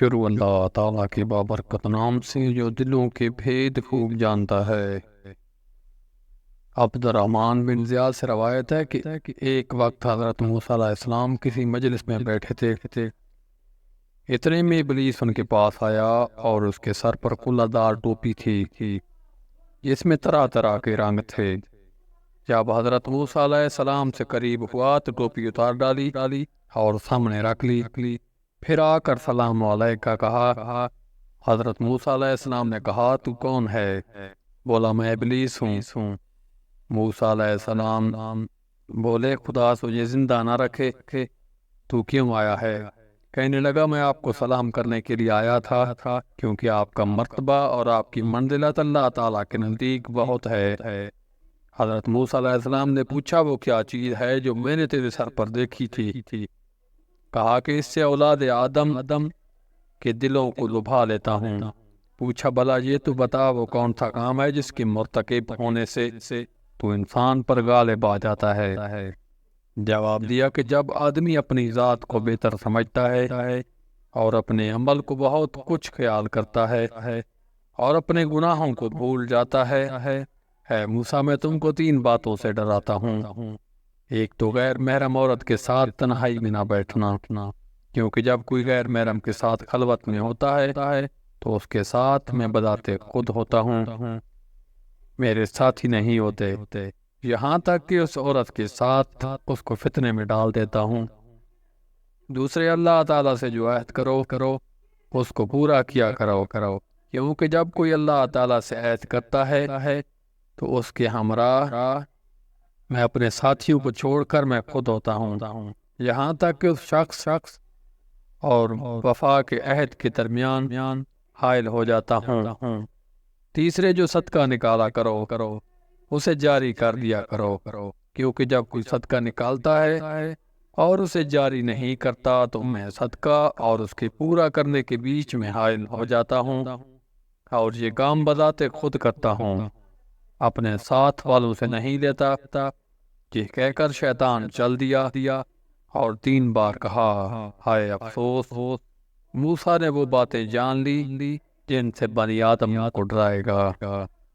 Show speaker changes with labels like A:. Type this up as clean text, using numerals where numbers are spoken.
A: شروع اللہ تعالیٰ کے بابرکت نام سے جو دلوں کے بھید خوب جانتا ہے۔ عبد الرحمن بن زیاد سے روایت ہے کہ ایک وقت حضرت موسیٰ علیہ السلام کسی مجلس میں بیٹھے تھے۔ اتنے میں ابلیس ان کے پاس آیا اور اس کے سر پر کلہ دار ٹوپی تھی جس میں طرح طرح کے رنگ تھے۔ جب حضرت موسیٰ علیہ السلام سے قریب ہوا تو ٹوپی اتار ڈالی اور سامنے رکھ لی، پھر آ کر سلام علیکہ کہا۔ حضرت موسیٰ علیہ السلام نے کہا تو کون ہے؟ بولا میں ابلیس ہوں۔ موسیٰ علیہ السلام بولے خدا تجھے زندہ نہ رکھے، تو کیوں آیا ہے؟ کہنے لگا میں آپ کو سلام کرنے کے لیے آیا تھا کیونکہ آپ کا مرتبہ اور آپ کی منزلت اللہ تعالیٰ کے نزدیک بہت ہے۔ حضرت موسیٰ علیہ السلام نے پوچھا وہ کیا چیز ہے جو میں نے تیرے سر پر دیکھی تھی؟ کہا کہ اس سے اولاد آدم کے دلوں کو لبھا لیتا ہوں۔ پوچھا بھلا یہ تو بتا وہ کون سا کام ہے جس کے مرتکب ہونے سے تو انسان پر غالب آ جاتا ہے؟ جواب دیا کہ جب آدمی اپنی ذات کو بہتر سمجھتا ہے اور اپنے عمل کو بہت کچھ خیال کرتا ہے اور اپنے گناہوں کو بھول جاتا ہے۔ موسیٰ میں تم کو 3 باتوں سے ڈراتا ہوں۔ ایک تو غیر محرم عورت کے ساتھ تنہائی میں نہ بیٹھنا، کیونکہ جب کوئی غیر محرم کے ساتھ خلوت میں ہوتا ہے تو اس کے ساتھ میں بذات خود ہوتا ہوں، میرے ساتھی نہیں ہوتے، یہاں تک کہ اس عورت کے ساتھ اس کو فتنے میں ڈال دیتا ہوں۔ دوسرے اللہ تعالیٰ سے جو عہد کرو اس کو پورا کیا کرو، کیونکہ جب کوئی اللہ تعالیٰ سے عہد کرتا ہے تو اس کے ہمراہ میں اپنے ساتھیوں کو چھوڑ کر میں خود ہوتا ہوں، یہاں تک کہ اس شخص اور وفا کے عہد کے درمیان حائل ہو جاتا ہوں۔ تیسرے جو صدقہ نکالا کرو اسے جاری کر دیا کرو، کیونکہ جب کوئی صدقہ نکالتا ہے اور اسے جاری نہیں کرتا تو میں صدقہ اور اس کے پورا کرنے کے بیچ میں حائل ہو جاتا ہوں اور یہ کام بذات خود کرتا ہوں، اپنے ساتھ والوں سے نہیں لیتا۔ یہ کہہ کر شیطان چل دیا اور 3 بار کہا ہائے افسوس۔ موسیٰ نے وہ باتیں جان لی جن سے بنی آدم کو ڈرائے گا۔